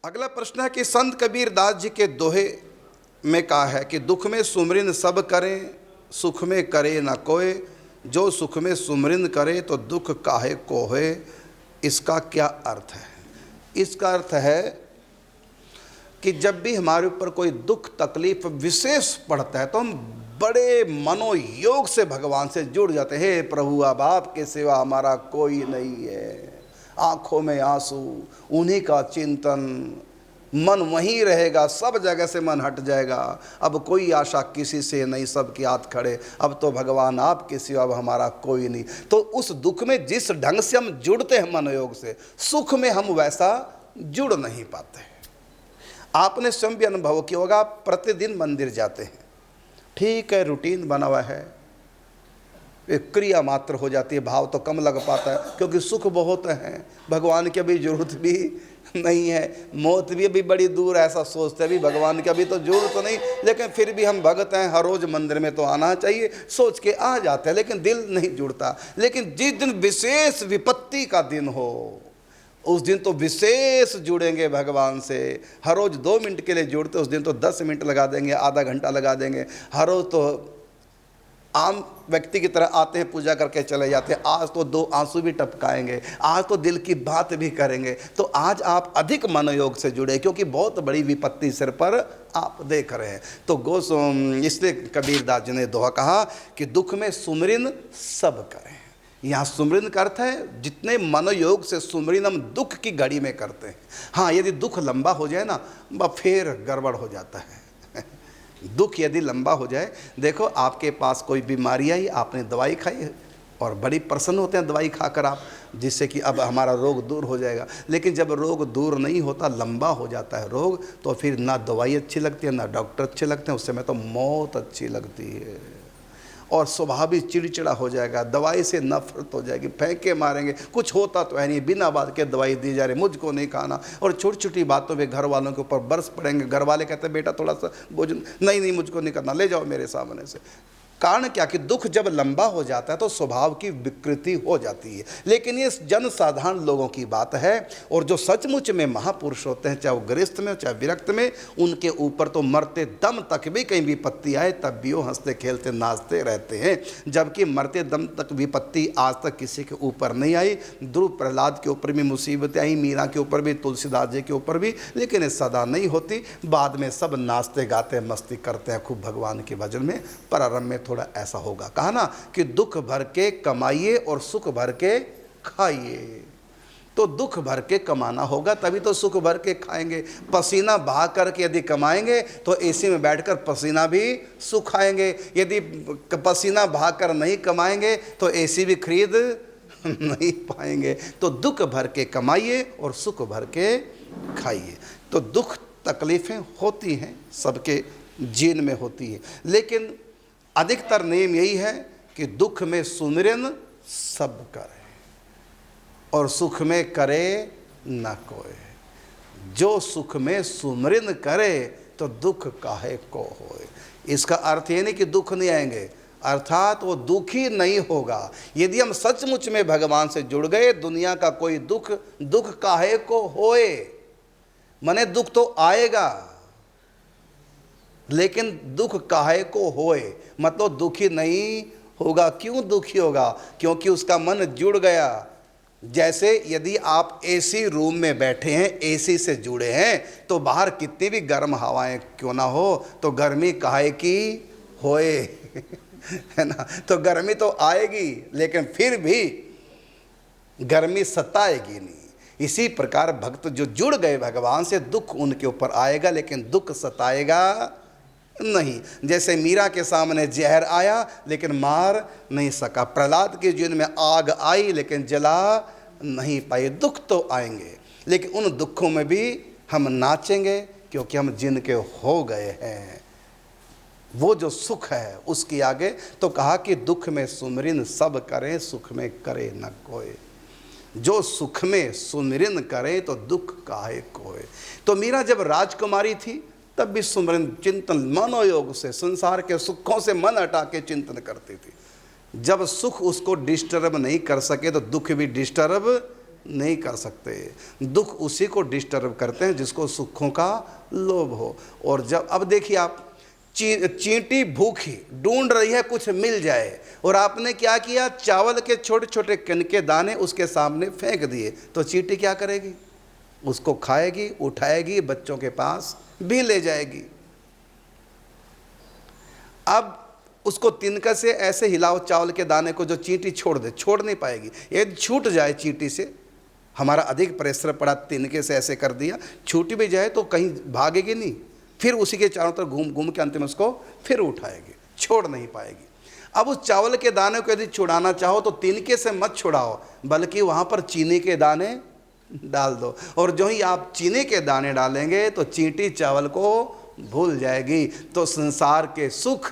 अगला प्रश्न है कि संत कबीर दास जी के दोहे में कहा है कि दुख में सुमरिन सब करें, सुख में करे न कोय, जो सुख में सुमरिन करे तो दुख काहे को होए। इसका क्या अर्थ है? इसका अर्थ है कि जब भी हमारे ऊपर कोई दुख तकलीफ विशेष पड़ता है तो हम बड़े मनोयोग से भगवान से जुड़ जाते हैं। हे प्रभु, अब आपके सिवा हमारा कोई नहीं है। आंखों में आंसू, उन्हीं का चिंतन, मन वहीं रहेगा, सब जगह से मन हट जाएगा। अब कोई आशा किसी से नहीं, सबके हाथ खड़े, अब तो भगवान आपके सिवा अब हमारा कोई नहीं। तो उस दुख में जिस ढंग से हम जुड़ते हैं मनोयोग से, सुख में हम वैसा जुड़ नहीं पाते। आपने स्वयं भी अनुभव किया होगा, आप प्रतिदिन मंदिर जाते हैं, ठीक है, रूटीन बना हुआ है, एक क्रिया मात्र हो जाती है, भाव तो कम लग पाता है क्योंकि सुख बहुत है, भगवान की अभी जरूरत भी नहीं है, मौत भी अभी बड़ी दूर है, ऐसा सोचते हैं भी भगवान की अभी तो जरूरत तो नहीं, लेकिन फिर भी हम भगत हैं, हर रोज मंदिर में तो आना चाहिए, सोच के आ जाते हैं, लेकिन दिल नहीं जुड़ता। लेकिन जिस दिन विशेष विपत्ति का दिन हो, उस दिन तो विशेष जुड़ेंगे भगवान से। हर रोज 2 मिनट के लिए जुड़ते, उस दिन तो 10 मिनट लगा देंगे, आधा घंटा लगा देंगे। हर रोज तो आम व्यक्ति की तरह आते हैं, पूजा करके चले जाते हैं, आज तो 2 आंसू भी टपकाएंगे, आज तो दिल की बात भी करेंगे। तो आज आप अधिक मनोयोग से जुड़े क्योंकि बहुत बड़ी विपत्ति सिर पर आप देख रहे हैं। तो इसलिए कबीरदास जी ने दोहा कहा कि दुख में सुमरिन सब करें। यहाँ सुमरिन का अर्थ है जितने मनोयोग से सुमरिन हम दुख की घड़ी में करते हैं। हाँ, यदि दुख लंबा हो जाए ना, फिर गड़बड़ हो जाता है। दुख यदि लंबा हो जाए, देखो आपके पास कोई बीमारी आई, आपने दवाई खाई और बड़ी प्रसन्न होते हैं दवाई खाकर आप, जिससे कि अब हमारा रोग दूर हो जाएगा। लेकिन जब रोग दूर नहीं होता, लंबा हो जाता है रोग, तो फिर ना दवाई अच्छी लगती है, ना डॉक्टर अच्छे लगते हैं, उस समय तो मौत अच्छी लगती है और स्वभाव भी चिड़चिड़ा हो जाएगा, दवाई से नफरत हो जाएगी, फेंके मारेंगे, कुछ होता तो है नहीं, बिना बात के दवाई दी जा रही, मुझको नहीं खाना, और छोटी छोटी बातों पे घर वालों के ऊपर बरस पड़ेंगे। घर वाले कहते हैं बेटा थोड़ा सा भोजन, नहीं मुझको नहीं करना, ले जाओ मेरे सामने से। कारण क्या कि दुख जब लंबा हो जाता है तो स्वभाव की विकृति हो जाती है। लेकिन ये जन साधारण लोगों की बात है, और जो सचमुच में महापुरुष होते हैं, चाहे वो गृहस्थ में चाहे विरक्त में, उनके ऊपर तो मरते दम तक भी कहीं विपत्ति आए तब भी वो हंसते खेलते नाचते रहते हैं। जबकि मरते दम तक विपत्ति आज तक किसी के ऊपर नहीं आई। ध्रुव प्रहलाद के ऊपर भी मुसीबतें आई, मीरा के ऊपर भी, तुलसीदास जी के ऊपर भी, लेकिन ये सदा नहीं होती। बाद में सब नाचते गाते मस्ती करते हैं खूब भगवान के भजन में। प्रारंभ में थोड़ा ऐसा होगा, कहा ना कि दुख भर के कमाइए और सुख भर के खाइए। तो दुख भर के कमाना होगा तभी तो सुख भर के खाएंगे। पसीना बहा करके यदि कमाएंगे तो एसी में बैठकर पसीना भी सुखाएंगे। यदि पसीना बहा कर नहीं कमाएंगे तो एसी भी खरीद नहीं पाएंगे। तो दुख भर के कमाइए और सुख भर के खाइए। तो दुख तकलीफें होती हैं, सबके जीवन में होती है, लेकिन अधिकतर नियम यही है कि दुख में सुमिरन सब करे और सुख में करे न कोई। जो सुख में सुमिरन करे तो दुख काहे को होए। इसका अर्थ ये नहीं कि दुख नहीं आएंगे, अर्थात वो दुखी नहीं होगा। यदि हम सचमुच में भगवान से जुड़ गए, दुनिया का कोई दुख काहे को होए, मने दुख तो आएगा लेकिन दुख काहे को होए, मतलब दुखी नहीं होगा। क्यों दुखी होगा? क्योंकि उसका मन जुड़ गया। जैसे यदि आप एसी रूम में बैठे हैं, एसी से जुड़े हैं, तो बाहर कितनी भी गर्म हवाएं क्यों ना हो, तो गर्मी काहे की होए है ना। तो गर्मी तो आएगी लेकिन फिर भी गर्मी सताएगी नहीं। इसी प्रकार भक्त जो जुड़ गए भगवान से, दुख उनके ऊपर आएगा लेकिन दुख सताएगा नहीं। जैसे मीरा के सामने जहर आया लेकिन मार नहीं सका, प्रहलाद के जीवन में आग आई लेकिन जला नहीं पाए। दुख तो आएंगे लेकिन उन दुखों में भी हम नाचेंगे क्योंकि हम जिनके हो गए हैं। वो जो सुख है उसकी आगे तो कहा कि दुख में सुमिरन सब करे, सुख में करे न कोई। जो सुख में सुमिरन करे तो दुख काहे कोय। तो मीरा जब राजकुमारी थी तब भी सुमिरन चिंतन मनोयोग से संसार के सुखों से मन हटा के चिंतन करती थी। जब सुख उसको डिस्टर्ब नहीं कर सके तो दुख भी डिस्टर्ब नहीं कर सकते। दुख उसी को डिस्टर्ब करते हैं जिसको सुखों का लोभ हो। और जब अब देखिए आप, चींटी भूखी ढूंढ रही है कुछ मिल जाए, और आपने क्या किया, चावल के छोटे छोटे किनके दाने उसके सामने फेंक दिए, तो चींटी क्या करेगी, उसको खाएगी, उठाएगी, बच्चों के पास भी ले जाएगी। अब उसको तिनका से ऐसे हिलाओ चावल के दाने को, जो चींटी छोड़ दे, छोड़ नहीं पाएगी। यदि छूट जाए चींटी से, हमारा अधिक प्रेशर पड़ा, तिनके से ऐसे कर दिया, छूट भी जाए तो कहीं भागेगी नहीं, फिर उसी के चारों तरफ घूम घूम के अंत में उसको फिर उठाएगी, छोड़ नहीं पाएगी। अब उस चावल के दाने को यदि छुड़ाना चाहो तो तिनके से मत छुड़ाओ, बल्कि वहाँ पर चीनी के दाने डाल दो, और जो ही आप चीनी के दाने डालेंगे तो चींटी चावल को भूल जाएगी। तो संसार के सुख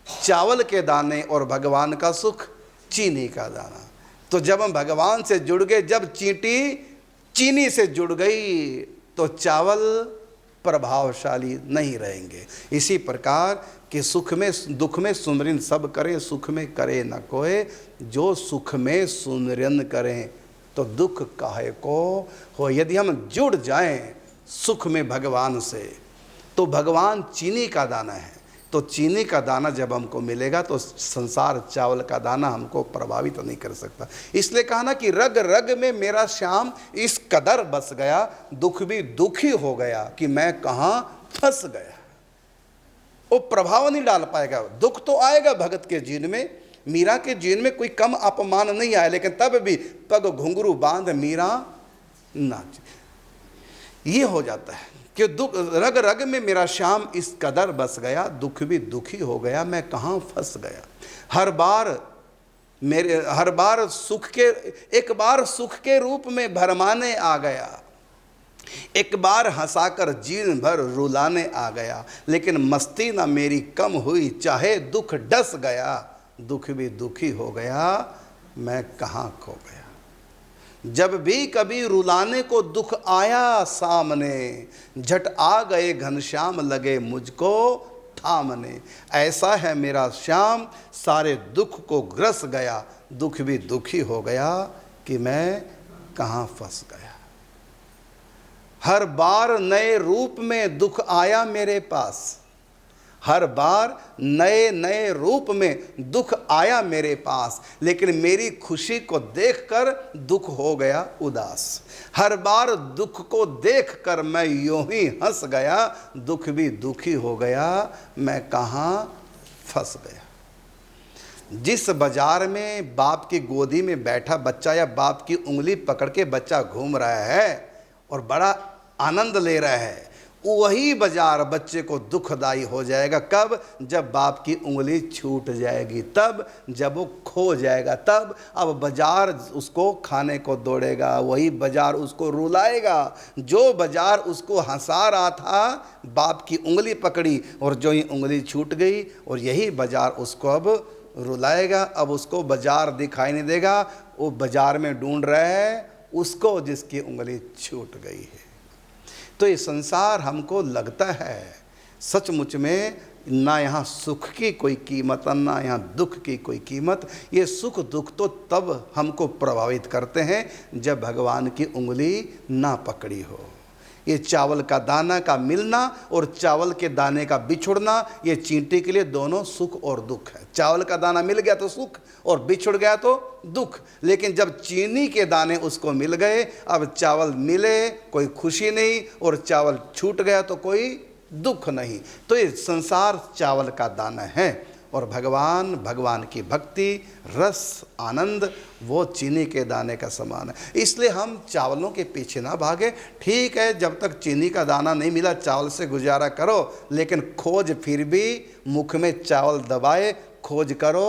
चावल के दाने और भगवान का सुख चीनी का दाना। तो जब हम भगवान से जुड़ गए, जब चींटी चीनी से जुड़ गई, तो चावल प्रभावशाली नहीं रहेंगे। इसी प्रकार कि सुख में दुख में सुमिरन सब करे, सुख में करे न कोय, जो सुख में सुमिरन करें तो दुख काहे को हो। यदि हम जुड़ जाएं सुख में भगवान से, तो भगवान चीनी का दाना है, तो चीनी का दाना जब हमको मिलेगा तो संसार चावल का दाना हमको प्रभावित तो नहीं कर सकता। इसलिए कहा ना कि रग रग में मेरा श्याम इस कदर बस गया, दुख भी दुखी हो गया कि मैं कहाँ फंस गया। वो प्रभाव नहीं डाल पाएगा। दुख तो आएगा भगत के जीवन में, मीरा के जीवन में कोई कम अपमान नहीं आया, लेकिन तब भी पग घुंघरू बांध मीरा नाच। ये हो जाता है कि दुख रग रग में मेरा श्याम इस कदर बस गया, दुख भी दुखी हो गया, मैं कहाँ फंस गया। हर बार सुख के, एक बार सुख के रूप में भरमाने आ गया, एक बार हंसाकर जीवन भर रुलाने आ गया, लेकिन मस्ती ना मेरी कम हुई, चाहे दुख डस गया, दुख भी दुखी हो गया, मैं कहाँ खो गया। जब भी कभी रुलाने को दुख आया सामने, झट आ गए घनश्याम लगे मुझको थामने। ऐसा है मेरा श्याम सारे दुख को ग्रस गया, दुख भी दुखी हो गया कि मैं कहाँ फंस गया। हर बार नए रूप में दुख आया मेरे पास, हर बार नए नए रूप में दुख आया मेरे पास, लेकिन मेरी खुशी को देखकर दुख हो गया उदास। हर बार दुख को देखकर मैं यूं ही हंस गया, दुख भी दुखी हो गया, मैं कहाँ फंस गया। जिस बाजार में बाप की गोदी में बैठा बच्चा या बाप की उंगली पकड़ के बच्चा घूम रहा है और बड़ा आनंद ले रहा है, वही बाजार बच्चे को दुखदाई हो जाएगा। कब? जब बाप की उंगली छूट जाएगी, तब जब वो खो जाएगा, तब अब बाजार उसको खाने को दौड़ेगा, वही बाजार उसको रुलाएगा। जो बाजार उसको हंसा रहा था, बाप की उंगली पकड़ी और जो ही उंगली छूट गई, और यही बाजार उसको अब रुलाएगा। अब उसको बाजार दिखाई नहीं देगा, वो बाजार में ढूंढ रहा है उसको जिसकी उंगली छूट गई है। तो ये संसार हमको लगता है सचमुच में ना यहाँ सुख की कोई कीमत, ना यहाँ दुख की कोई कीमत। ये सुख दुख तो तब हमको प्रभावित करते हैं जब भगवान की उंगली ना पकड़ी हो। ये चावल का दाना का मिलना और चावल के दाने का बिछुड़ना, ये चींटी के लिए दोनों सुख और दुख है। चावल का दाना मिल गया तो सुख, और बिछुड़ गया तो दुख। लेकिन जब चीनी के दाने उसको मिल गए, अब चावल मिले कोई खुशी नहीं, और चावल छूट गया तो कोई दुख नहीं। तो ये संसार चावल का दाना है, और भगवान की भक्ति रस आनंद वो चीनी के दाने का समान है। इसलिए हम चावलों के पीछे ना भागे। ठीक है, जब तक चीनी का दाना नहीं मिला चावल से गुजारा करो, लेकिन खोज फिर भी मुख में चावल दबाए खोज करो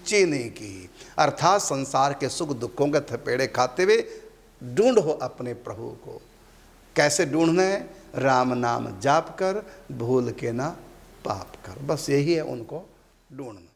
चीनी की। अर्थात संसार के सुख दुखों के थपेड़े खाते हुए ढूंढो अपने प्रभु को। कैसे ढूंढना है? राम नाम जाप कर, भूल के ना पाप कर। बस यही है उनको ढूंढना।